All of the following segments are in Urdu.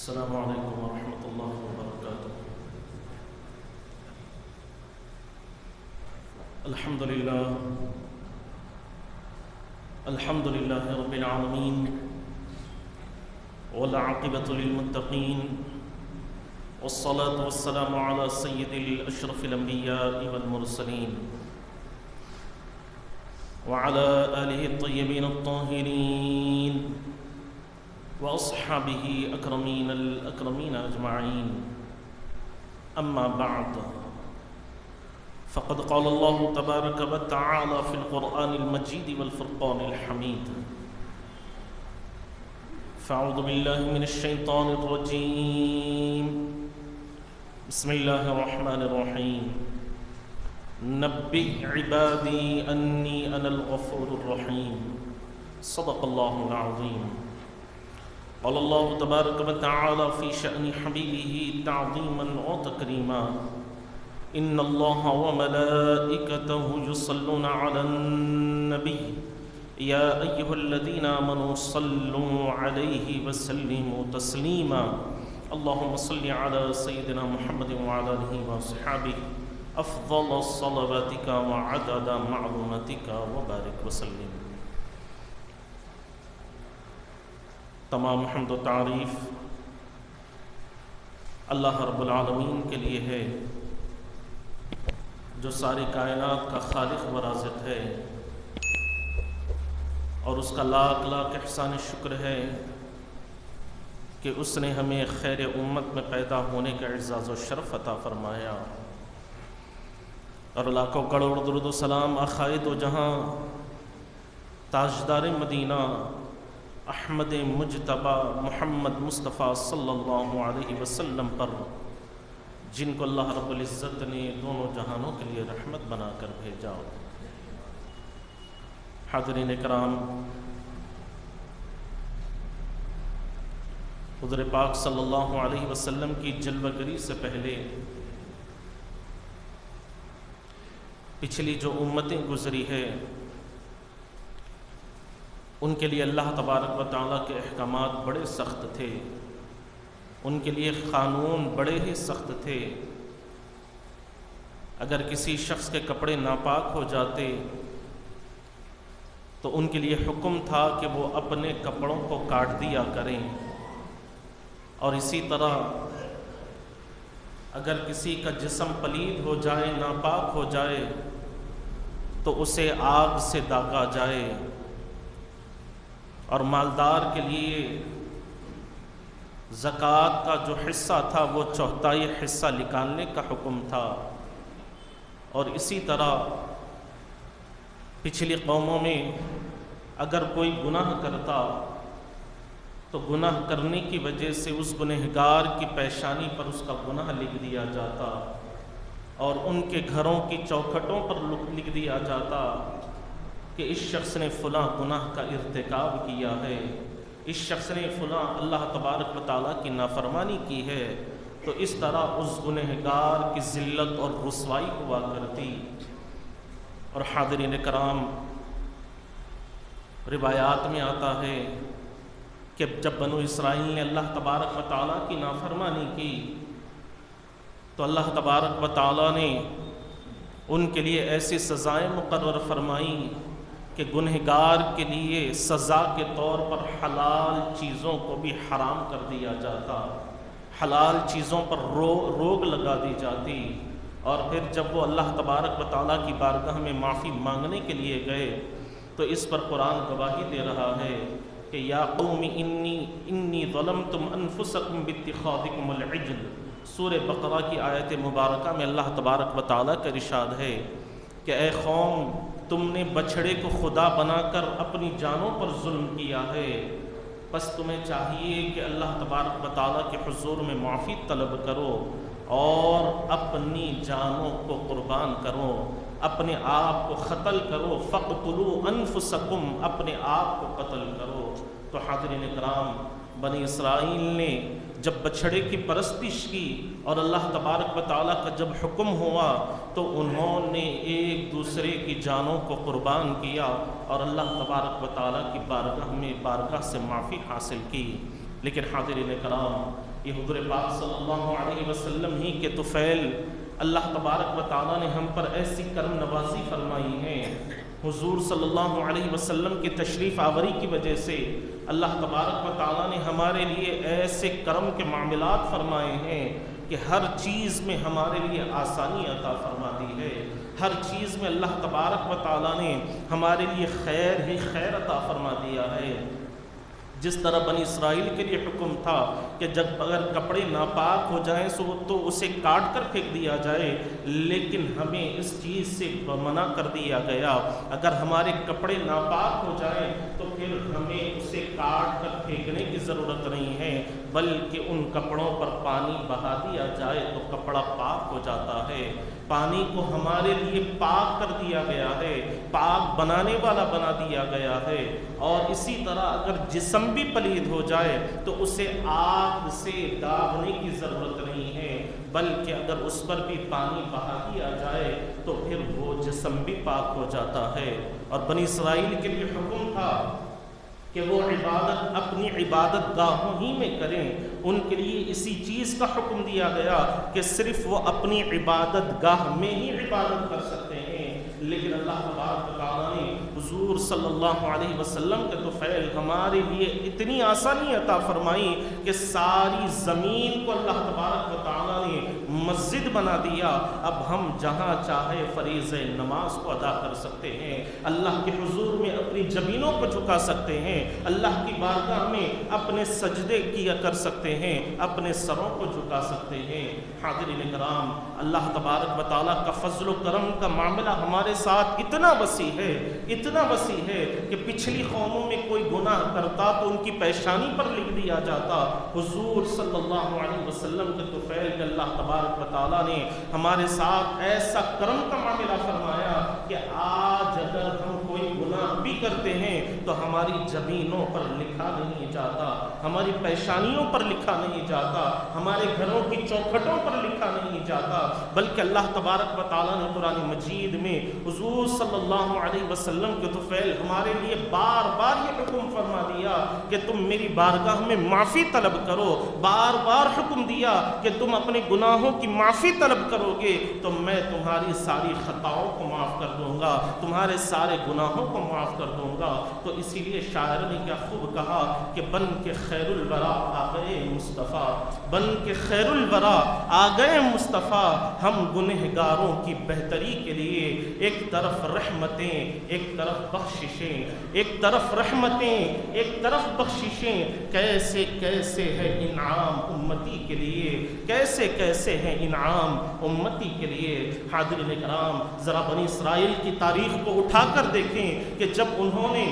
السلام علیکم ورحمۃ اللہ وبرکاتہ۔ الحمد للہ رب العالمین والعاقبۃ للمتقین والصلاة والسلام علی سید الاشرف الانبیاء والمرسلین وعلى آلہ الطیبین الطاہرین وأصحابه أكرمين الأكرمين أجمعين، أما بعد، فقد قال الله تبارك وتعالى في القرآن المجيد والفرقان الحميد: فأعوذ بالله من الشيطان الرجيم، بسم الله الرحمن الرحيم، نبئ عبادي أني أنا الغفور الرحيم، صدق الله العظيم۔ قال الله تبارك وتعالى في شأن حبيبه تعظيما وتكريما: إن الله وملائكته يصلون على النبي يا أيها الذين آمنوا صلوا عليه وسلموا تسليما، اللهم صل على سيدنا محمد وعلى آله وصحبه أفضل صلواتك وعدد معلوماتك وبارك وسلم۔ تمام حمد و تعریف اللہ رب العالمین کے لیے ہے، جو ساری کائنات کا خالق و رازق ہے، اور اس کا لاکھ لاکھ احسان شکر ہے کہ اس نے ہمیں خیر امت میں پیدا ہونے کا اعزاز و شرف عطا فرمایا، اور لاکھوں کروڑ درود و سلام آخائے دو جہاں تاجدار مدینہ احمد مجتبی محمد مصطفیٰ صلی اللہ علیہ وسلم پر، جن کو اللہ رب العزت نے دونوں جہانوں کے لیے رحمت بنا کر بھیجا۔ حاضرین کرام، حضور پاک صلی اللہ علیہ وسلم کی جلوہ گری سے پہلے پچھلی جو امتیں گزری ہے، ان کے لیے اللہ تبارک و تعالیٰ کے احکامات بڑے سخت تھے، ان کے لیے قانون بڑے ہی سخت تھے۔ اگر کسی شخص کے کپڑے ناپاک ہو جاتے تو ان کے لیے حکم تھا کہ وہ اپنے کپڑوں کو کاٹ دیا کریں، اور اسی طرح اگر کسی کا جسم پلید ہو جائے، ناپاک ہو جائے، تو اسے آگ سے داغا جائے، اور مالدار کے لیے زکوٰۃ کا جو حصہ تھا وہ چوتھائی حصہ نکالنے کا حکم تھا۔ اور اسی طرح پچھلی قوموں میں اگر کوئی گناہ کرتا تو گناہ کرنے کی وجہ سے اس گنہگار کی پیشانی پر اس کا گناہ لکھ دیا جاتا، اور ان کے گھروں کی چوکھٹوں پر لکھ دیا جاتا کہ اس شخص نے فلاں گناہ کا ارتکاب کیا ہے، اس شخص نے فلاں اللہ تبارک و تعالیٰ کی نافرمانی کی ہے۔ تو اس طرح اس گنہگار کی ذلت اور رسوائی ہوا کرتی۔ اور حاضرین کرام، روایات میں آتا ہے کہ جب بنو اسرائیل نے اللہ تبارک و تعالیٰ کی نافرمانی کی تو اللہ تبارک و تعالیٰ نے ان کے لیے ایسی سزائیں مقرر فرمائیں کہ گنہگار کے لیے سزا کے طور پر حلال چیزوں کو بھی حرام کر دیا جاتا، حلال چیزوں پر روک لگا دی جاتی۔ اور پھر جب وہ اللہ تبارک و تعالیٰ کی بارگاہ میں معافی مانگنے کے لیے گئے تو اس پر قرآن گواہی دے رہا ہے کہ یا قوم انی ظلمتم انفسکم باتخاذکم العجل۔ سورہ بقرہ کی آیت مبارکہ میں اللہ تبارک و تعالیٰ کا ارشاد ہے کہ اے قوم، تم نے بچھڑے کو خدا بنا کر اپنی جانوں پر ظلم کیا ہے، بس تمہیں چاہیے کہ اللہ تبارک و تعالیٰ کے حضور میں معافی طلب کرو اور اپنی جانوں کو قربان کرو، اپنے آپ کو قتل کرو، فاقتلوا انفسکم، اپنے آپ کو قتل کرو۔ تو حاضرین کرام، بنی اسرائیل نے جب بچھڑے کی پرستش کی اور اللہ تبارک و تعالیٰ کا جب حکم ہوا تو انہوں نے ایک دوسرے کی جانوں کو قربان کیا اور اللہ تبارک و تعالیٰ کی بارگاہ سے معافی حاصل کی۔ لیکن حاضرین کرام، یہ حضور پاک صلی اللہ علیہ وسلم ہی کے طفیل اللہ تبارک و تعالیٰ نے ہم پر ایسی کرم نوازی فرمائی ہے۔ حضور صلی اللہ علیہ وسلم کی تشریف آوری کی وجہ سے اللہ تبارک و تعالیٰ نے ہمارے لیے ایسے کرم کے معاملات فرمائے ہیں کہ ہر چیز میں ہمارے لیے آسانی عطا فرما دی ہے۔ ہر چیز میں اللہ تبارک و تعالیٰ نے ہمارے لیے خیر ہی خیر عطا فرما دیا ہے۔ جس طرح بنی اسرائیل کے لیے حکم تھا کہ جب اگر کپڑے ناپاک ہو جائیں تو اسے کاٹ کر پھینک دیا جائے، لیکن ہمیں اس چیز سے منع کر دیا گیا، اگر ہمارے کپڑے ناپاک ہو جائیں تو پھر ہمیں اسے کاٹ کر پھینکنے کی ضرورت نہیں ہے، بلکہ ان کپڑوں پر پانی بہا دیا جائے تو کپڑا پاک ہو جاتا ہے۔ پانی کو ہمارے لیے پاک کر دیا گیا ہے، پاک بنانے والا بنا دیا گیا ہے۔ اور اسی طرح اگر جسم بھی پلید ہو جائے تو اسے آگ سے داغنے کی ضرورت نہیں ہے، بلکہ اگر اس پر بھی پانی بہا دیا جائے تو پھر وہ جسم بھی پاک ہو جاتا ہے۔ اور بنی اسرائیل کے لیے حکم تھا کہ وہ عبادت اپنی عبادت گاہوں ہی میں کریں، ان کے لیے اسی چیز کا حکم دیا گیا کہ صرف وہ اپنی عبادت گاہ میں ہی عبادت کر سکتے ہیں۔ لیکن اللہ تبارک و تعالیٰ نے حضور صلی اللہ علیہ وسلم کے طفیل ہمارے لیے اتنی آسانی عطا فرمائی کہ ساری زمین کو اللہ تبارک و تعالیٰ نے مسجد بنا دیا۔ اب ہم جہاں چاہے فریضہ نماز کو ادا کر سکتے ہیں، اللہ کے حضور میں اپنی جبینوں کو جھکا سکتے ہیں، اللہ کی بارگاہ میں اپنے سجدے کیا کر سکتے ہیں، اپنے سروں کو جھکا سکتے ہیں۔ حاضرین کرام، اللہ تبارک و تعالیٰ کا فضل و کرم کا معاملہ ہمارے ساتھ اتنا وسیع ہے، اتنا وسیع ہے کہ پچھلی قوموں میں کوئی گناہ کرتا تو ان کی پیشانی پر لکھ دیا جاتا۔ حضور صلی اللہ علیہ وسلم کے طفیل کے اللہ تبارک و تعالیٰ نے ہمارے ساتھ ایسا کرم کا معاملہ فرمایا کہ آج اگر ہم کوئی گناہ بھی کرتے ہیں تو ہماری جبینوں پر لکھا نہیں جاتا، ہماری پیشانیوں پر لکھا نہیں جاتا، ہمارے گھروں کی چوکھٹوں پر لکھا نہیں جاتا، بلکہ اللہ تبارک و تعالیٰ نے قرآن مجید میں حضور صلی اللہ علیہ وسلم کے طفیل ہمارے لیے بار بار یہ حکم فرما دیا کہ تم میری بارگاہ میں معافی طلب کرو، بار بار حکم دیا کہ تم اپنے گناہوں کی معافی طلب کرو گے تو میں تمہاری ساری خطاؤں کو معاف کر دوں گا، تمہارے سارے گناہوں کو معاف کر دوں گا۔ تو اسی لیے شاعر نے کیا خوب کہا کہ بن کے خیر الورا آ گئے مصطفیٰ، بن کے خیر الورا آ گئے مصطفیٰ، ہم گنہگاروں کی بہتری کے لیے ایک طرف رحمتیں ایک طرف بخششیں، ایک طرف رحمتیں ایک طرف بخششیں، کیسے کیسے ہے انعام امتی کے لیے، کیسے کیسے ہے انعام امتی کے لیے۔ حاضرین کرام، ذرا بنی اسرائیل کی تاریخ کو اٹھا کر دیکھیں کہ جب انہوں نے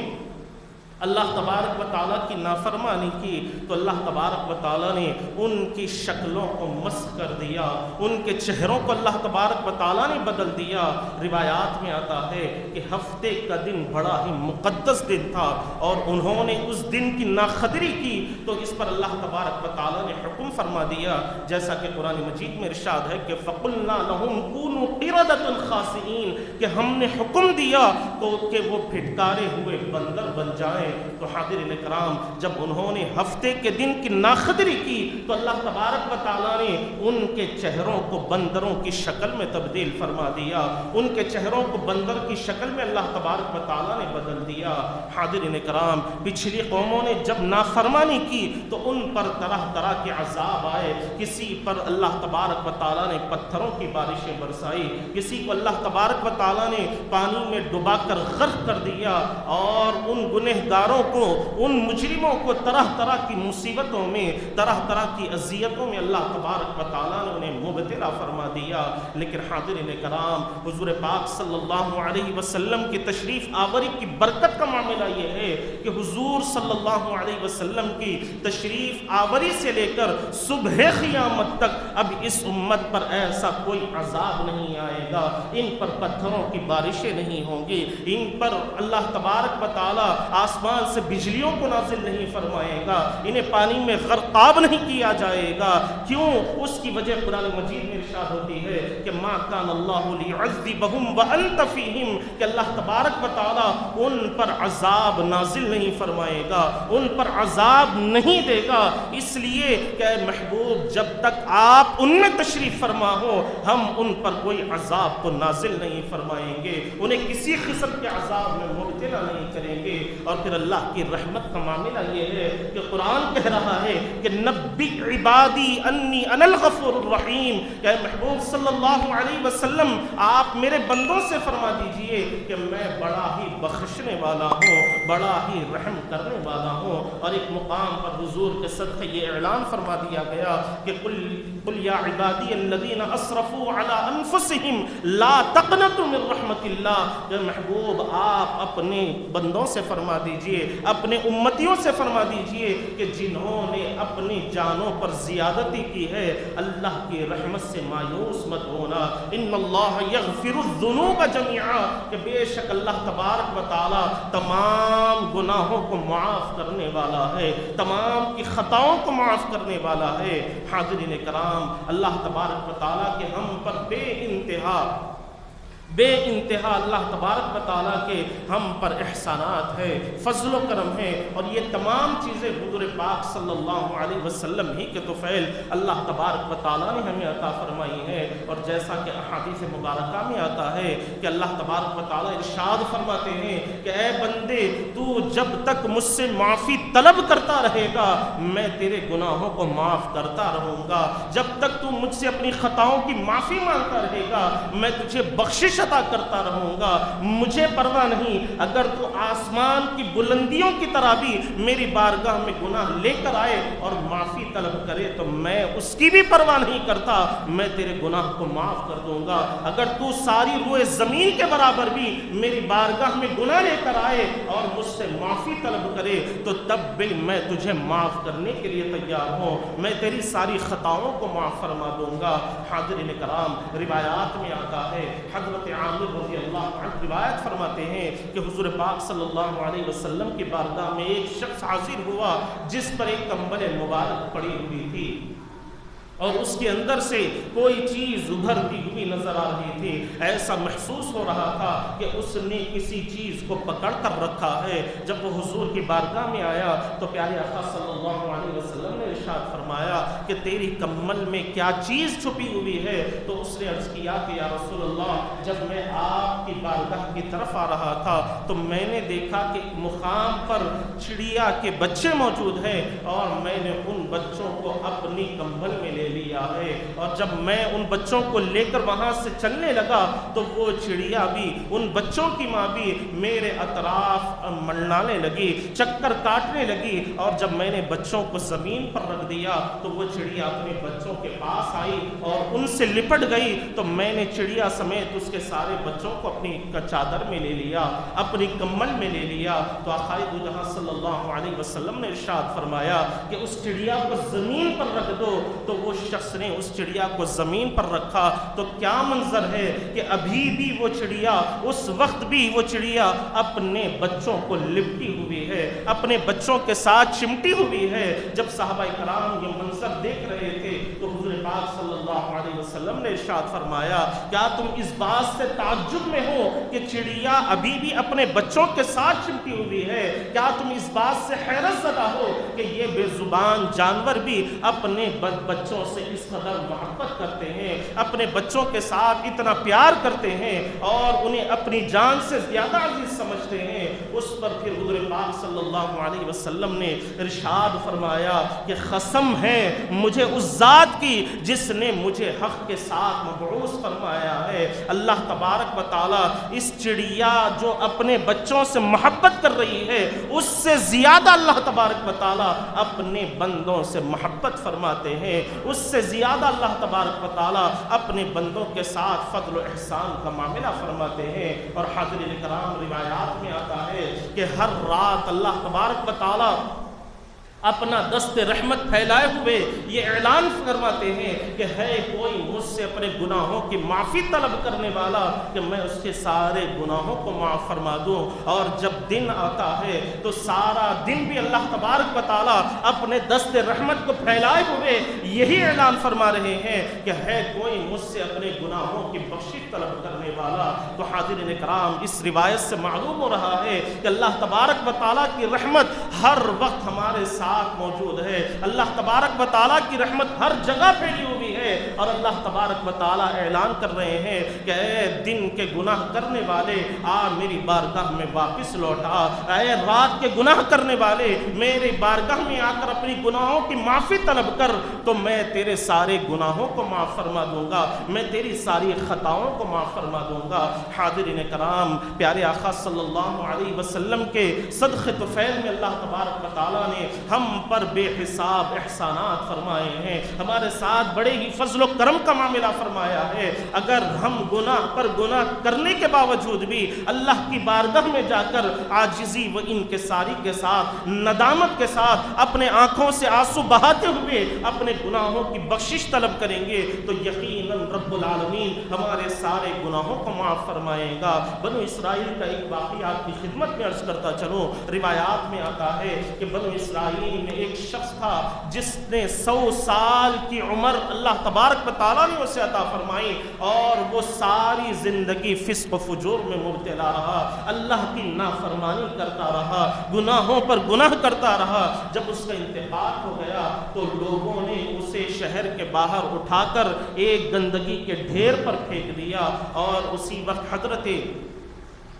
اللہ تبارک و تعالیٰ کی نافرمانی کی تو اللہ تبارک و تعالیٰ نے ان کی شکلوں کو مسخ کر دیا، ان کے چہروں کو اللہ تبارک و تعالیٰ نے بدل دیا۔ روایات میں آتا ہے کہ ہفتے کا دن بڑا ہی مقدس دن تھا اور انہوں نے اس دن کی ناقدری کی تو اس پر اللہ تبارک و تعالیٰ نے حکم فرما دیا، جیسا کہ قرآن مجید میں ارشاد ہے کہ فَقُلْنَا لَهُمْ كُونُوا قِرَدَةً خَاسِئِينَ، کہ ہم نے حکم دیا تو کہ وہ پھٹکارے ہوئے بندر بن جائیں۔ تو حاضرین کرام، جب انہوں نے ہفتے کے دن کی ناقدری کی تو اللہ تبارک و تعالیٰ نے ان کے چہروں کو بندروں کی شکل میں تبدیل فرما دیا، ان کے چہروں کو بندر کی شکل میں اللہ تبارک و تعالیٰ نے بدل دیا۔ حاضرین کرام، پچھلی قوموں نے جب نافرمانی کی تو ان پر طرح طرح کے عذاب آئے، کسی پر اللہ تبارک و تعالیٰ نے پتھروں کی بارشیں برسائی، کسی کو اللہ تبارک و تعالیٰ نے پانی میں ڈبا کر غرق کر دیا، اور ان گنہگاروں کو، ان مجرموں کو طرح طرح کی مصیبتوں میں، طرح طرح کی اذیتوں میں اللہ تبارک و تعالیٰ نے انہیں مبتلا فرما دیا۔ لیکن حاضرین کرام، حضور پاک صلی اللہ علیہ وسلم کی تشریف آوری کی برکت کا معاملہ یہ ہے کہ حضور صلی اللہ علیہ وسلم کی تشریف آوری سے لے کر صبح قیامت تک اب اس امت پر ایسا کوئی عذاب نہیں آئے گا، ان پر پتھروں کی بارشیں نہیں ہوں گی، ان پر اللہ تبارک و تعالیٰ آسمان آسمان سے بجلیوں کو نازل نہیں فرمائے گا، انہیں پانی میں غرقاب نہیں کیا جائے گا۔ کیوں؟ اس کی وجہ قرآن مجید میں ارشاد ہوتی ہے کہ ما کان اللہ لیعذبہم وانت فیہم، کہ اللہ تبارک و تعالی ان پر عذاب نازل نہیں فرمائے گا، ان پر عذاب نہیں دے گا، اس لیے کہ اے محبوب جب تک آپ ان میں تشریف فرما ہو ہم ان پر کوئی عذاب کو نازل نہیں فرمائیں گے، انہیں کسی قسم کے عذاب میں مبتلا نہیں کریں گے۔ اور پھر اللہ کی رحمت کا معاملہ یہ ہے کہ قرآن کہہ رہا ہے کہ نبی عبادی انی انا الغفور الرحیم، کہ اے محبوب صلی اللہ علیہ وسلم آپ میرے بندوں سے فرما دیجئے کہ میں بڑا ہی بخشنے والا ہوں، بڑا ہی رحم کرنے والا ہوں۔ اور ایک مقام پر حضور کے صدقے یہ اعلان فرما دیا گیا کہ قل یا عبادی الذین اسرفوا علی انفسہم لا تقنطوا من رحمت اللہ، کہ محبوب آپ اپنے بندوں سے فرما دیجئے، اپنے امتیوں سے فرما دیجئے کہ جنہوں نے اپنی جانوں پر زیادتی کی ہے اللہ کی رحمت سے مایوس مت ہونا۔ ان اللہ یغفر الذنوب جميعا، کہ بے شک اللہ تبارک و تعالی تمام گناہوں کو معاف کرنے والا ہے، تمام کی خطاؤں کو معاف کرنے والا ہے۔ حاضرین کرام، اللہ تبارک و تعالی کے ہم پر بے انتہا اللہ تبارک و تعالیٰ کے ہم پر احسانات ہے، فضل و کرم ہے، اور یہ تمام چیزیں حضور پاک صلی اللہ علیہ وسلم ہی کے طفیل اللہ تبارک و تعالیٰ نے ہمیں عطا فرمائی ہے۔ اور جیسا کہ احادیث مبارکہ میں آتا ہے کہ اللہ تبارک و تعالیٰ ارشاد فرماتے ہیں کہ اے بندے تو جب تک مجھ سے معافی طلب کرتا رہے گا میں تیرے گناہوں کو معاف کرتا رہوں گا، جب تک تو مجھ سے اپنی خطاؤں کی معافی مانگتا رہے گا میں تجھے بخشش عطا کرتا رہوں گا۔ مجھے پرواہ نہیں اگر تو آسمان کی بلندیوں کی طرح بھی میری بارگاہ میں گناہ لے کر آئے اور معافی طلب کرے تو میں اس کی بھی پرواہ نہیں کرتا، میں تیرے گناہ کو معاف کر دوں گا۔ اگر تو ساری روئے زمین کے برابر بھی میری بارگاہ میں گناہ لے کر آئے اور مجھ سے معافی طلب کرے تو تب بھی میں تجھے معاف کرنے کے لیے تیار ہوں، میں تیری ساری خطاؤں کو معاف فرما دوں گا۔ حاضرین کرام، روایات میں آتا ہے حضرت عامر رضی اللہ عنہ روایت فرماتے ہیں کہ حضور پاک صلی اللہ علیہ وسلم کی بارگاہ میں ایک شخص حاضر ہوا جس پر ایک کمبل مبارک پڑی ہوئی تھی اور اس کے اندر سے کوئی چیز ابھرتی ہوئی نظر آ رہی تھی۔ ایسا محسوس ہو رہا تھا کہ اس نے کسی چیز کو پکڑ کر رکھا ہے۔ جب وہ حضور کی بارگاہ میں آیا تو پیارے آقا صلی اللہ علیہ وسلم نے ارشاد فرمایا کہ تیری کمبل میں کیا چیز چھپی ہوئی ہے؟ تو اس نے عرض کیا کہ یا رسول اللہ، جب میں آپ کی بارگاہ کی طرف آ رہا تھا تو میں نے دیکھا کہ مقام پر چڑیا کے بچے موجود ہیں اور میں نے ان بچوں کو اپنی کمبل میں لے لیا ہے، اور جب میں ان بچوں کو لے کر وہاں سے چلنے لگا تو وہ چڑیا بھی، ان بچوں کی ماں بھی میرے اطراف منڈلانے لگی، چکر کاٹنے لگی، اور جب میں نے بچوں کو زمین پر رکھ دیا تو وہ چڑیا اپنے بچوں کے پاس آئی اور ان سے لپٹ گئی، تو میں نے چڑیا سمیت اس کے سارے بچوں کو اپنی چادر میں لے لیا، اپنی کمبل میں لے لیا۔ تو آقا دو جہاں صلی اللہ علیہ وسلم نے ارشاد فرمایا کہ اس چڑیا کو زمین پر رکھ دو، تو وہ شخص نے اس چڑیا کو زمین پر رکھا تو کیا منظر ہے کہ ابھی بھی وہ چڑیا، اس وقت بھی وہ چڑیا اپنے بچوں کو لپٹی ہوئی ہے، اپنے بچوں کے ساتھ چمٹی ہوئی ہے۔ جب صحابہ کرام یہ منظر دیکھ رہے تھے تو حضور پاک صلی اللہ علیہ وسلم نے ارشاد فرمایا کیا تم اس بات سے تعجب میں ہو کہ چڑیا ابھی بھی اپنے بچوں کے ساتھ چمٹی ہوئی ہے؟ کیا تم اس بات سے حیرت زدہ ہو کہ یہ بے زبان جانور بھی اپنے بچوں سے اس قدر محبت کرتے ہیں، اپنے بچوں کے ساتھ اتنا پیار کرتے ہیں اور انہیں اپنی جان سے زیادہ عزیز سمجھتے ہیں؟ اس پر پھر حضور پاک صلی اللہ علیہ وسلم نے ارشاد فرمایا کہ قسم ہے مجھے اس ذات کی جس نے مجھے حق کے ساتھ مبعوث فرمایا ہے، اللہ تبارک و تعالی اس چڑیا جو اپنے بچوں سے محبت کر رہی ہے اس سے زیادہ اللہ تبارک و تعالی اپنے بندوں سے محبت فرماتے ہیں، اس سے زیادہ اللہ تبارک و تعالی اپنے بندوں کے ساتھ فضل و احسان کا معاملہ فرماتے ہیں۔ اور حاضرین کرام، روایات میں آتا ہے کہ ہر رات اللہ تبارک و تعالی اپنا دست رحمت پھیلائے ہوئے یہ اعلان فرماتے ہیں کہ ہے کوئی مجھ سے اپنے گناہوں کی معافی طلب کرنے والا کہ میں اس کے سارے گناہوں کو معاف فرما دوں. اور جب دن آتا ہے تو سارا دن بھی اللہ تبارک و تعالیٰ اپنے دست رحمت کو پھیلائے ہوئے یہی اعلان فرما رہے ہیں کہ ہے کوئی مجھ سے اپنے گناہوں کی بخشش طلب کرنے والا. تو حاضرین کرام، اس روایت سے معلوم ہو رہا ہے کہ اللہ تبارک و تعالیٰ کی رحمت ہر وقت ہمارے ساتھ موجود ہے. اللہ تبارک و تعالیٰ کی رحمت ہر جگہ پھیلی ہوئی ہے، اور اللہ تبارک و تعالیٰ اعلان کر رہے ہیں کہ اے دن کے گناہ کرنے والے آ میری بارگاہ میں واپس لوٹا. اے رات کے گناہ کرنے والے میری بارگاہ میں آ کر اپنی گناہوں کی معافی طلب کر، تو میں تیرے سارے گناہوں کو معاف فرما دوں گا، میں تیری ساری خطاؤں کو معاف فرما دوں گا. حاضرین کرام، پیارے آقا صلی اللہ علیہ وسلم کے صدقے طفیل میں اللہ تبارک و تعالیٰ نے ہم پر بے حساب احسانات فرمائے ہیں، ہمارے ساتھ بڑے ہی فضل و کرم کا معاملہ فرمایا ہے. اگر ہم گناہ پر گناہ کرنے کے باوجود بھی اللہ کی بارگاہ میں جا کر عاجزی و انکساری کے ساتھ، ندامت کے ساتھ، اپنے آنکھوں سے آنسو بہاتے ہوئے اپنے گناہوں کی بخشش طلب کریں گے تو یقیناً رب العالمین ہمارے سارے گناہوں کو معاف فرمائے گا. بنو اسرائیل کا ایک واقعہ آپ کی خدمت میں عرض کرتا چلوں. روایات میں آتا ہے کہ بنو اسرائیل میں ایک شخص تھا جس نے 100 سال کی عمر اللہ تبارک و تعالیٰ نے اسے عطا فرمائی، اور وہ ساری زندگی فسق و فجور میں مبتلا رہا، اللہ کی نافرمانی کرتا رہا، گناہوں پر گناہ کرتا رہا. جب اس کا انتقال ہو گیا تو لوگوں نے اسے شہر کے باہر اٹھا کر ایک گندگی کے ڈھیر پر پھینک دیا، اور اسی وقت حضرت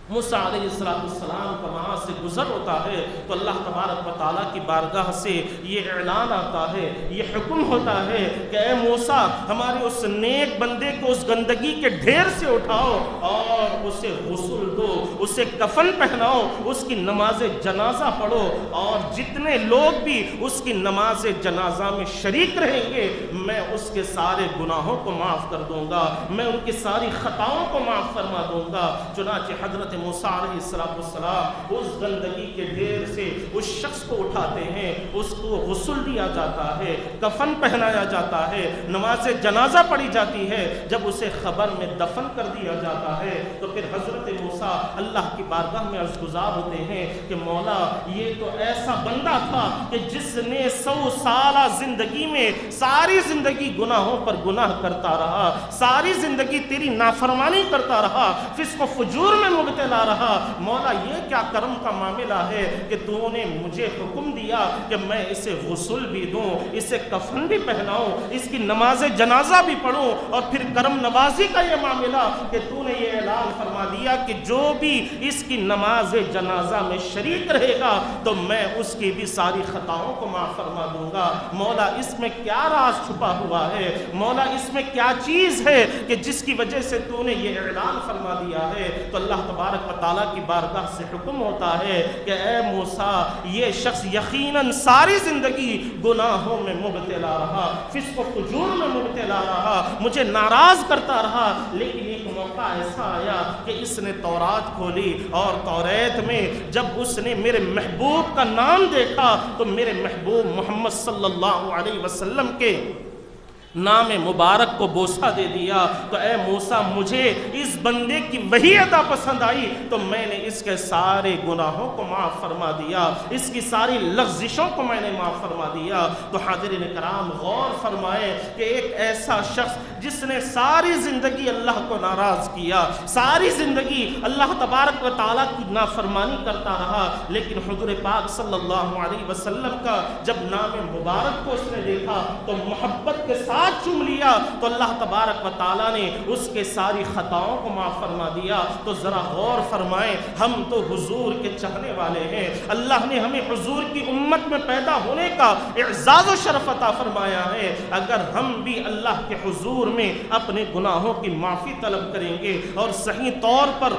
موسیٰ علیہ السلام کا وہاں سے گزر ہوتا ہے تو اللہ تبارک و تعالیٰ کی بارگاہ سے یہ اعلان آتا ہے، یہ حکم ہوتا ہے کہ اے موسیٰ، ہمارے اس نیک بندے کو اس گندگی کے ڈھیر سے اٹھاؤ اور اسے غسل دو، اسے کفن پہناؤ، اس کی نماز جنازہ پڑھو، اور جتنے لوگ بھی اس کی نماز جنازہ میں شریک رہیں گے میں اس کے سارے گناہوں کو معاف کر دوں گا، میں ان کی ساری خطاؤں کو معاف فرما دوں گا. چنانچہ حضرت موسیٰ علیہ السلام اس گندگی کے ڈھیر سے اس شخص کو اٹھاتے ہیں، اس کو غسل دیا جاتا ہے، کفن پہنایا جاتا ہے، نماز جنازہ پڑھی جاتی ہے. جب اسے قبر میں دفن کر دیا جاتا ہے تو پھر حضرت موسیٰ اللہ کی بارگاہ میں عرض گزار ہوتے ہیں کہ مولا، یہ تو ایسا بندہ تھا کہ جس نے 100 سالہ زندگی میں ساری زندگی گناہوں پر گناہ کرتا رہا، ساری زندگی تیری نافرمانی کرتا رہا، فسق و فجور میں مبتلا رہا. مولا، یہ کیا کرم کا معاملہ ہے کہ تو نے مجھے حکم دیا کہ میں اسے غسل بھی دوں، اسے کفن بھی پہناؤں، اس کی نماز جنازہ بھی پڑھوں، اور پھر کرم نوازی کا یہ معاملہ کہ تو نے یہ اعلان فرما دیا کہ جو بھی اس کی نماز جنازہ میں شریک رہے گا تو میں اس کی بھی ساری خطاؤں کو معاف فرما دوں گا. مولا، اس میں کیا راز چھپا ہوا ہے؟ مولا، اس میں کیا چیز ہے کہ جس کی وجہ سے تو نے یہ اعلان فرما دیا ہے؟ تو اللہ تبارک و تعالیٰ کی بارگاہ سے حکم ہوتا ہے کہ اے موسیٰ، یہ شخص یقیناً ساری زندگی گناہوں میں مبتلا رہا، فسق و فجور میں مبتلا رہا، مجھے ناراض کرتا رہا، لیکن ایک موقع ایسا آیا کہ اس نے تورات کھولی، اور توریت میں جب اس نے میرے محبوب کا نام دیکھا تو میرے محبوب محمد صلی اللہ علیہ وسلم کے نام مبارک کو بوسہ دے دیا. تو اے موسیٰ، مجھے اس بندے کی وہی ادا پسند آئی تو میں نے اس کے سارے گناہوں کو معاف فرما دیا، اس کی ساری لغزشوں کو میں نے معاف فرما دیا. تو حاضرین کرام، غور فرمائے کہ ایک ایسا شخص جس نے ساری زندگی اللہ کو ناراض کیا، ساری زندگی اللہ تبارک و تعالیٰ کی نافرمانی کرتا رہا، لیکن حضور پاک صلی اللہ علیہ وسلم کا جب نام مبارک کو اس نے دیکھا تو محبت کے ساتھ چوم لیا، تو اللہ تبارک و تعالیٰ نے اس کے ساری خطاؤں کو معاف فرما دیا. تو ذرا غور فرمائیں، ہم تو حضور کے چاہنے والے ہیں، اللہ نے ہمیں حضور کی امت میں پیدا ہونے کا اعزاز و شرف عطا فرمایا ہے. اگر ہم بھی اللہ کے حضور میں اپنے گناہوں کی معافی طلب کریں گے اور صحیح طور پر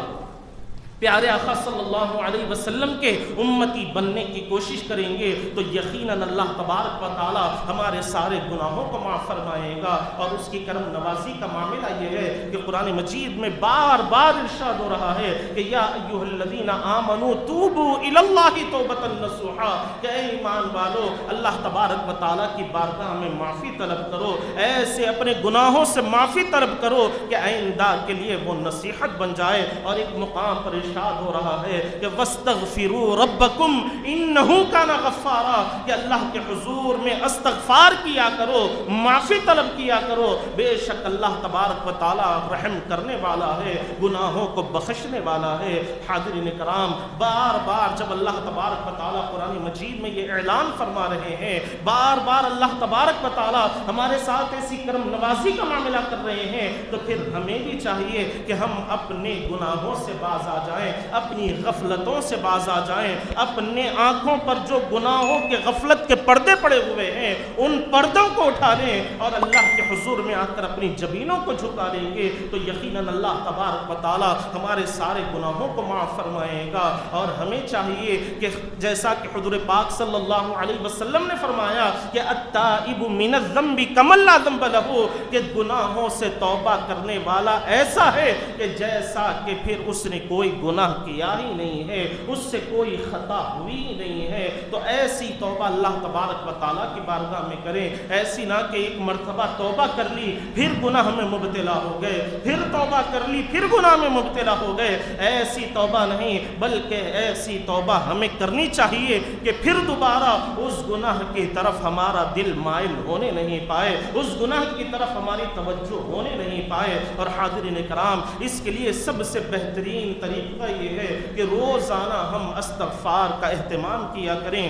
پیارے آقا صلی اللہ علیہ وسلم کے امتی بننے کی کوشش کریں گے تو یقیناً اللہ تبارک و تعالی ہمارے سارے گناہوں کو معاف فرمائے گا۔ اور اس کی کرم نوازی کا معاملہ یہ ہے کہ قرآن مجید میں بار بار ارشاد ہو رہا ہے کہ یا ایھا الذین آمنوا توبوا الی اللہ توبۃ نصوحا، کہ اے ایمان والو اللہ تبارک و تعالی کی بارگاہ میں معافی طلب کرو، ایسے اپنے گناہوں سے معافی طلب کرو کہ آئندہ کے لیے وہ نصیحت بن جائے۔ اور ایک مقام پر ارشاد ہو رہا ہے کہ وَاسْتَغْفِرُوا رَبَّكُمْ إِنَّهُ كَانَ غَفَّارًا، کہ اللہ کے حضور میں استغفار کیا کرو، معافی طلب کیا کرو، بے شک اللہ تبارک و تعالی رحم کرنے والا ہے، گناہوں کو بخشنے والا ہے۔ حاضرین کرام، بار بار جب اللہ تبارک و تعالی قرآن مجید میں یہ اعلان فرما رہے ہیں، بار بار اللہ تبارک و تعالی ہمارے ساتھ ایسی کرم نوازی کا معاملہ کر رہے ہیں، تو پھر ہمیں بھی چاہیے کہ ہم اپنے گناہوں سے باز آ جائیں، اپنی غفلتوں سے باز آ جائیں، اپنے آنکھوں پر جو گناہوں کے غفلت کے پردے پڑے ہوئے ہیں ان پردوں کو اٹھا لیں اور اللہ کے حضور میں آ کر اپنی جبینوں کو جھکا لیں گے تو یقیناً اللہ تبارک و تعالی ہمارے سارے گناہوں کو معاف فرمائے گا۔ اور ہمیں چاہیے کہ جیسا کہ حضور پاک صلی اللہ علیہ وسلم نے فرمایا کہ التائب من الذنب کمن لا ذنب لہ، کہ گناہوں سے توبہ کرنے والا ایسا ہے کہ جیسا کہ پھر اس نے کوئی گناہ کیا ہی نہیں ہے، اس سے کوئی خطا ہوئی ہی نہیں ہے۔ تو ایسی توبہ اللہ تبارک و تعالیٰ کی بارگاہ میں کریں، ایسی نہ کہ ایک مرتبہ توبہ کر لی پھر گناہ میں مبتلا ہو گئے، پھر توبہ کر لی پھر گناہ میں مبتلا ہو گئے، ایسی توبہ نہیں، بلکہ ایسی توبہ ہمیں کرنی چاہیے کہ پھر دوبارہ اس گناہ کی طرف ہمارا دل مائل ہونے نہیں پائے، اس گناہ کی طرف ہماری توجہ ہونے نہیں پائے۔ اور حاضرین کرام، اس کے لیے سب سے بہترین طریقہ یہ ہے کہ روزانہ ہم استغفار کا اہتمام کیا کریں۔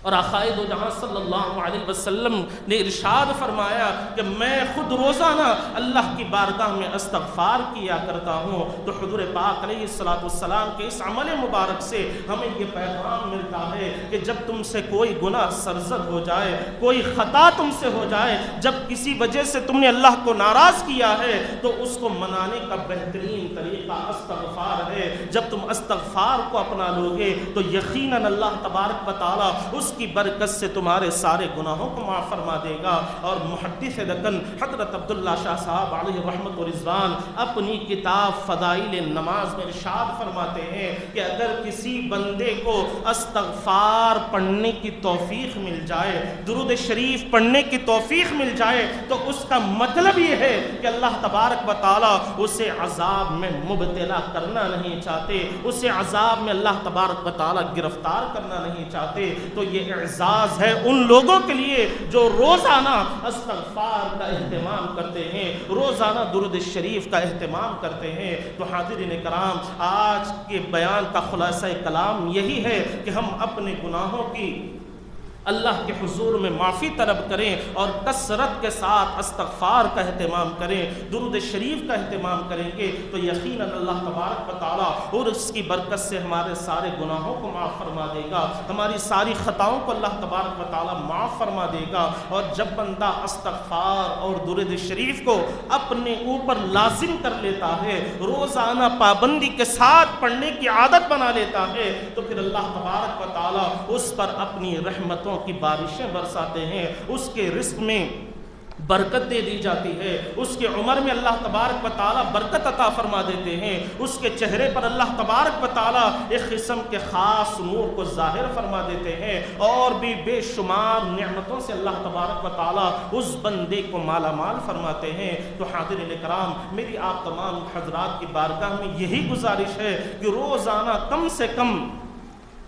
اور آقائے دو جہاں صلی اللہ علیہ وسلم نے ارشاد فرمایا کہ میں خود روزانہ اللہ کی بارگاہ میں استغفار کیا کرتا ہوں۔ تو حضور پاک علیہ السلام کے اس عمل مبارک سے ہمیں یہ پیغام ملتا ہے کہ جب تم سے کوئی گناہ سرزد ہو جائے، کوئی خطا تم سے ہو جائے، جب کسی وجہ سے تم نے اللہ کو ناراض کیا ہے تو اس کو منانے کا بہترین طریقہ استغفار ہے۔ جب تم استغفار کو اپنا لو گے تو یقیناً اللہ تبارک و تعالیٰ اس کی برکت سے تمہارے سارے گناہوں کو معاف فرما دے گا۔ اور محدث دکن حضرت عبداللہ شاہ صاحب علیہ رحمت و رضوان اپنی کتاب فضائل نماز میں ارشاد فرماتے ہیں کہ اگر کسی بندے کو استغفار پڑھنے کی توفیق مل جائے، درود شریف پڑھنے کی توفیق مل جائے، تو اس کا مطلب یہ ہے کہ اللہ تبارک و تعالی اسے عذاب میں مبتلا کرنا نہیں چاہتے، اسے عذاب میں اللہ تبارک و تعالی گرفتار کرنا نہیں چاہتے۔ تو یہ اعزاز ہے ان لوگوں کے لیے جو روزانہ استغفار کا اہتمام کرتے ہیں، روزانہ درود شریف کا اہتمام کرتے ہیں۔ تو حاضرین کرام، آج کے بیان کا خلاصہ کلام یہی ہے کہ ہم اپنے گناہوں کی اللہ کے حضور میں معافی طلب کریں اور کثرت کے ساتھ استغفار کا اہتمام کریں، درود شریف کا اہتمام کریں گے تو یقیناً اللہ تبارک و تعالیٰ اور اس کی برکت سے ہمارے سارے گناہوں کو معاف فرما دے گا، ہماری ساری خطاؤں کو اللہ تبارک و تعالیٰ معاف فرما دے گا۔ اور جب بندہ استغفار اور درود شریف کو اپنے اوپر لازم کر لیتا ہے، روزانہ پابندی کے ساتھ پڑھنے کی عادت بنا لیتا ہے، تو پھر اللہ تبارک و تعالیٰ اس پر اپنی رحمتوں کی بارشیں برساتے ہیں، اس کے رزق میں برکت دے دی جاتی ہے، اس کے عمر میں اللہ تبارک و تعالیٰ برکت عطا فرما دیتے ہیں، اس کے چہرے پر اللہ تبارک و تعالیٰ ایک قسم کے خاص نور کو ظاہر فرما دیتے ہیں، اور بھی بے شمار نعمتوں سے اللہ تبارک و تعالیٰ اس بندے کو مالا مال فرماتے ہیں۔ تو حاضرین کرام، میری آپ تمام حضرات کی بارگاہ میں یہی گزارش ہے کہ روزانہ کم سے کم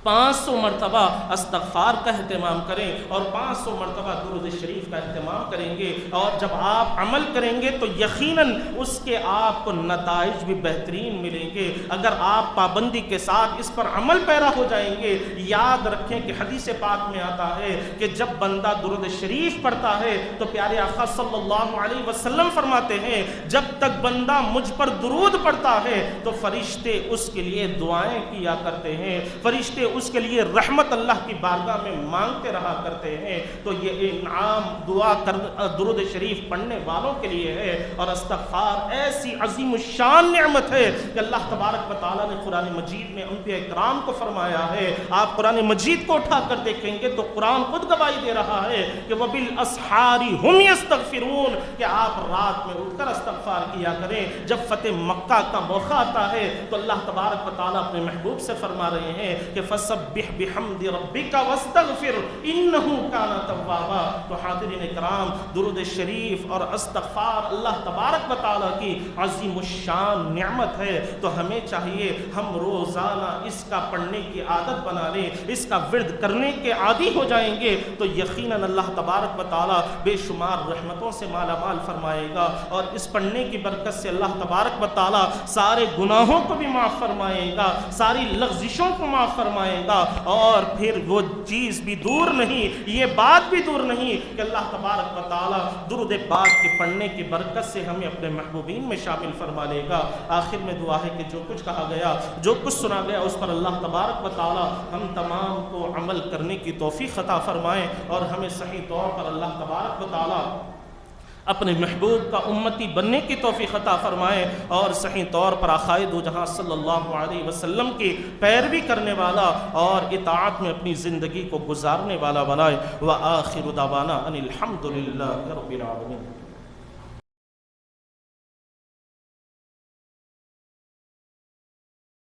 500 مرتبہ استغفار کا اہتمام کریں اور 500 مرتبہ درود شریف کا اہتمام کریں گے، اور جب آپ عمل کریں گے تو یقیناً اس کے آپ کو نتائج بھی بہترین ملیں گے۔ اگر آپ پابندی کے ساتھ اس پر عمل پیرا ہو جائیں گے، یاد رکھیں کہ حدیث پاک میں آتا ہے کہ جب بندہ درود شریف پڑھتا ہے تو پیارے آقا صلی اللہ علیہ وسلم فرماتے ہیں جب تک بندہ مجھ پر درود پڑھتا ہے تو فرشتے اس کے لیے دعائیں کیا کرتے ہیں، فرشتے اس کے لیے رحمت اللہ کی بارگاہ میں مانگتے رہا کرتے ہیں، تو یہ انعام دعا درود شریف پڑھنے والوں کے لیے ہے۔ اور استغفار ایسی عظیم الشان نعمت ہے کہ اللہ تبارک و تعالیٰ نے قرآن مجید میں انبیاء اکرام کو فرمایا ہے۔ آپ قرآن مجید کو اٹھا کر دیکھیں گے تو قرآن خود گواہی دے رہا ہے کہ وَبِالْأَسْحَارِ هُمْ يَسْتَغْفِرُونَ، کہ آپ رات میں اٹھ کر استغفار کیا کریں۔ جب فتح مکہ کا موقع آتا ہے تو اللہ تبارک و تعالیٰ اپنے محبوب سے فرما رہے ہیں کہ فَسَبِّحْ بِحَمْدِ رَبِّكَ وَاسْتَغْفِرْ إِنَّهُ كَانَ تَوَّابًا۔ تو حاضرین اکرام، درود شریف اور استغفار اللہ تبارک و تعالیٰ کی عظیم الشان نعمت ہے، تو ہمیں چاہیے ہم روزانہ اس کا پڑھنے کی عادت بنا لیں، اس کا ورد کرنے کے عادی ہو جائیں گے تو یقیناً اللہ تبارک و تعالیٰ بے شمار رحمتوں سے مالا مال فرمائے گا، اور اس پڑھنے کی برکت سے اللہ تبارک و تعالیٰ سارے گناہوں کو بھی معاف فرمائے گا، ساری لغزشوں کو معاف فرمائے گا، اور پھر وہ چیز بھی دور نہیں، یہ بات بھی دور نہیں کہ اللہ تبارک و تعالیٰ درود پاک کے پڑھنے کی برکت سے ہمیں اپنے محبوبین میں شامل فرما لے گا۔ آخر میں دعا ہے کہ جو کچھ کہا گیا، جو کچھ سنا گیا، اس پر اللہ تبارک و تعالیٰ ہم تمام کو عمل کرنے کی توفیق عطا فرمائیں، اور ہمیں صحیح طور پر اللہ تبارک و تعالیٰ اپنے محبوب کا امتی بننے کی توفیق عطا فرمائے، اور صحیح طور پر آقائے دو جہاں صلی اللہ علیہ وسلم کی پیروی کرنے والا اور اطاعت میں اپنی زندگی کو گزارنے والا بنائے۔ وآخر دعوانا ان الحمد للہ رب العالمین۔